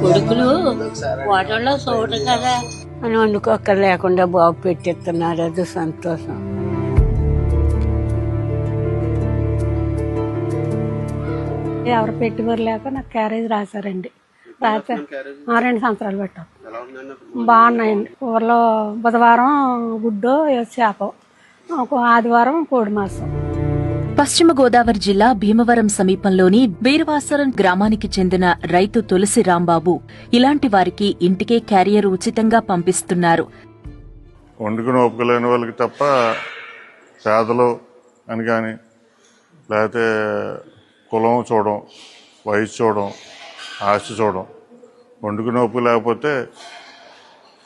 కొడుకులు వాటర్లో చూడరు కదా అని వండుకోక్కర్ లేకుండా బాబు పెట్టిస్తున్నారు. అది సంతోషం. ఎవరు పెట్టుబడి లేక నాకు క్యారేజ్ రాశారండి. రాశారు 2 సంవత్సరాలు పెట్టాం. బాగున్నాయండి. ఊర్లో బుధవారం గుడ్డు చేప, ఆదివారం కోడి మాంసం. పశ్చిమ గోదావరి జిల్లా భీమవరం సమీపంలోని బీరవాసరం గ్రామానికి చెందిన రైతు తులసి రాంబాబు ఇలాంటి వారికి ఇంటికే క్యారియర్ ఉచితంగా పంపిస్తున్నారు. వండుకుని ఒప్పుకోలేని వాళ్ళకి తప్ప పేదలు అని కానీ, లేకపోతే కులం చూడడం, వయసు చూడడం, ఆస్తి చూడడం, వండుకుని ఒప్పు లేకపోతే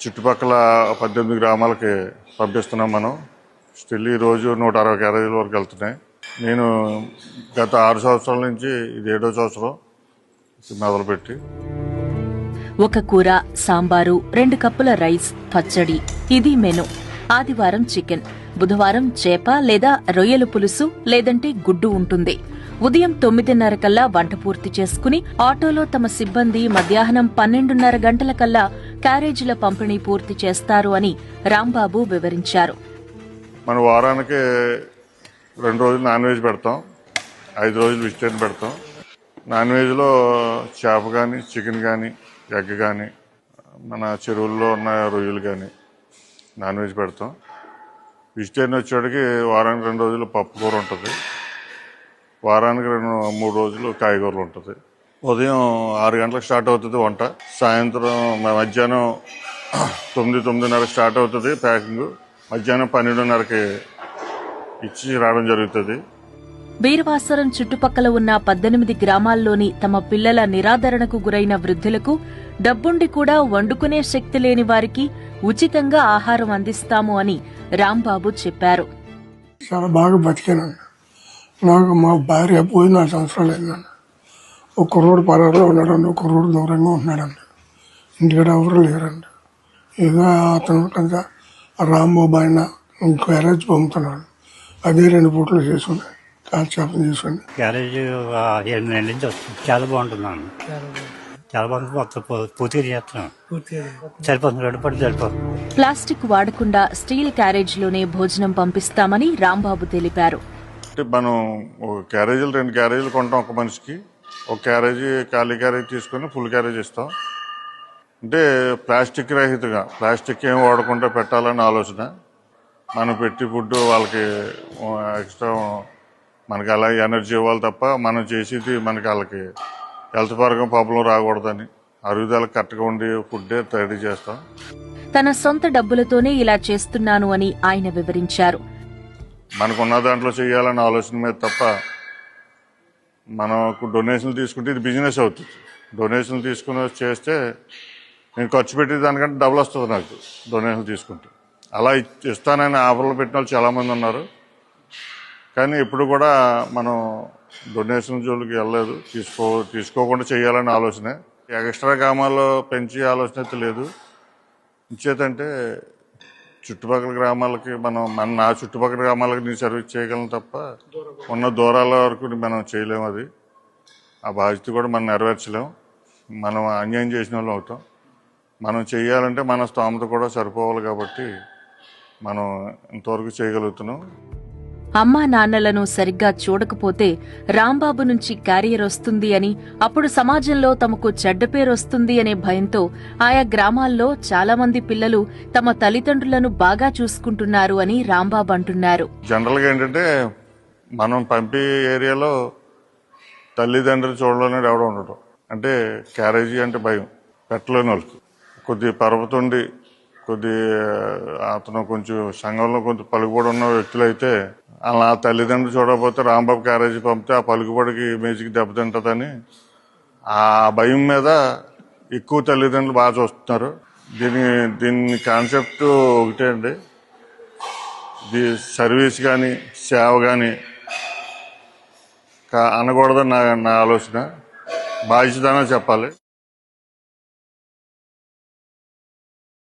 చుట్టుపక్కల 18 గ్రామాలకి పంపిస్తున్నాం మనం. స్టిల్ ఈరోజు 160 క్యారేజీల వరకు వెళ్తున్నాయి. నేను గత 6 సంవత్సరాల నుంచి ఇది 7వ సంవత్సరం మొదలుపెట్టి. ఒక కూర, సాంబారు, 2 కప్పుల రైస్, పచ్చడి, ఇది మెను. ఆదివారం చికెన్, బుధవారం చేప లేదా రొయ్యల పులుసు లేదంటే గుడ్డు ఉంటుంది. ఉదయం 9:30 కల్లా వంట పూర్తి చేసుకుని ఆటోలో తమ సిబ్బంది మధ్యాహ్నం 12:30 గంటల కల్లా క్యారేజీల పంపిణీ పూర్తి చేస్తారు అని రాంబాబు వివరించారు. మన వారానికి 2 రోజులు నాన్ వెజ్ పెడతాం, 5 రోజులు వెజిటేరియన్ పెడతాం. నాన్ వెజ్లో చేప కానీ, చికెన్ కానీ, ఎగ్ కానీ, మన చెరువుల్లో ఉన్న రొయ్యలు కానీ నాన్ వెజ్ పెడతాం. వెజిటేరియన్ వచ్చేటికి వారానికి 2 రోజులు పప్పు కూర ఉంటుంది, వారానికి 3 రోజులు కాయగూరలు ఉంటుంది. ఉదయం 6 గంటలకు స్టార్ట్ అవుతుంది వంట, సాయంత్రం మధ్యాహ్నం 9:30 స్టార్ట్ అవుతుంది ప్యాకింగ్, మధ్యాహ్నం 12:30కి ఇచ్చి రావడం జరుగుతుంది. బీరవాసరం చుట్టుపక్కల ఉన్న 18 గ్రామాల్లోని తమ పిల్లల నిరాదరణకు గురైన వృద్ధులకు, డబ్బుండి కూడా వండుకునే శక్తి లేని వారికి ఉచితంగా ఆహారం అందిస్తాము అని రాంబాబు చెప్పారు. చాలా బాగా బతికానండి. నాకు మా భార్య పోయి 4 సంవత్సరాలు అయిందండి. ఒక కుర్రోడు పరారులో ఉన్నాడండి, ఒక కుర్రోడు దూరంగా ఉంటున్నాడండి. ఇంటికాడ ఎవరు లేరండి. ఇక అతను కదా రాంబాబు ఆయన క్యారేజ్ పంపుతున్నాడు. అదే 2 పూటలు చేసుకుని కాల్చేపం చేసుకుని క్యారేజ్ 7 నెలల నుంచి వస్తుంది. చాలా బాగుంటున్నాను, చాలా బాగుంటుంది. మొత్తం పూర్తిగా చేస్తున్నాను, సరిపోతుంది, 2 పూటలు సరిపోతుంది. ప్లాస్టిక్ వాడకుండా స్టీల్ క్యారేజ్లోనే భోజనం పంపిస్తామని రాంబాబు తెలిపారు. మనం ఒక క్యారేజీలు 2 క్యారేజీలు కొంటాం ఒక మనిషికి. ఒక క్యారేజీ ఖాళీ క్యారేజీ తీసుకుని ఫుల్ క్యారేజ్ ఇస్తాం. అంటే ప్లాస్టిక్ రహితంగా, ప్లాస్టిక్ ఏం వాడకుండా పెట్టాలని ఆలోచన. మనం పెట్టి ఫుడ్ వాళ్ళకి ఎక్స్ట్రా మనకి అలా ఎనర్జీ ఇవ్వాలి తప్ప మనం చేసేది మనకి వాళ్ళకి హెల్త్ పరంగా ప్రాబ్లం రాకూడదని అరుగుదలకు కరెక్ట్గా ఉండి ఫుడ్డే రెడీ చేస్తాం. తన సొంత డబ్బులతోనే ఇలా చేస్తున్నాను అని ఆయన వివరించారు. మనకున్న దాంట్లో చేయాలన్న ఆలోచన మీద తప్ప మనకు డొనేషన్లు తీసుకుంటే ఇది బిజినెస్ అవుతుంది. డొనేషన్లు తీసుకుని చేస్తే నేను ఖర్చు పెట్టే దానికంటే డబుల్ వస్తుంది నాకు డొనేషన్లు తీసుకుంటే. అలా ఇస్తానని ఆఫర్లు పెట్టిన వాళ్ళు చాలామంది ఉన్నారు. కానీ ఇప్పుడు కూడా మనం డొనేషన్ జోలికి వెళ్ళలేదు, తీసుకోకుండా చేయాలనే ఆలోచనే. ఎక్స్ట్రా గ్రామాల్లో పెంచే ఆలోచన అయితే లేదు. ఇచ్చేదంటే చుట్టుపక్కల గ్రామాలకి నా చుట్టుపక్కల గ్రామాలకి నేను సర్వీస్ చేయగలను తప్ప ఉన్న దూరాల వరకు మనం చేయలేము. అది ఆ బాధ్యత కూడా మనం నెరవేర్చలేము. మనం అన్యాయం చేసిన వాళ్ళు అవుతాం. మనం చేయాలంటే మన స్తోమత కూడా సరిపోవాలి కాబట్టి మనం ఇంతవరకు చేయగలుగుతున్నాం. అమ్మా నాన్నలను సరిగ్గా చూడకపోతే రాంబాబు నుంచి క్యారియర్ వస్తుంది అని, అప్పుడు సమాజంలో తమకు చెడ్డ పేరొస్తుంది అనే భయంతో ఆయా గ్రామాల్లో చాలా మంది పిల్లలు తమ తల్లిదండ్రులను బాగా చూసుకుంటున్నారు అని రాంబాబు అంటున్నారు. జనరల్గా ఏంటంటే మనం పంపే ఏరియాలో తల్లిదండ్రులు చూడలేని ఎవడో ఉండటం. అంటే క్యారేజీ అంటే భయం పెట్టలేని వాళ్ళకి. కొద్ది పరపతుండి అతను కొంచెం సంఘంలో కొంచెం పలుకుబడి ఉన్న వ్యక్తులు అయితే అలా తల్లిదండ్రులు చూడకపోతే రాంబాబు క్యారేజీ పంపితే ఆ పలుకుబడికి ఇమేజ్కి దెబ్బతింటుందని ఆ భయం మీద ఎక్కువ తల్లిదండ్రులు బాగా చూస్తున్నారు. దీని కాన్సెప్ట్ ఒకటే అండి, సర్వీస్ కానీ సేవ కానీ అనకూడదని నా ఆలోచన. బాధ్యతనే చెప్పాలి.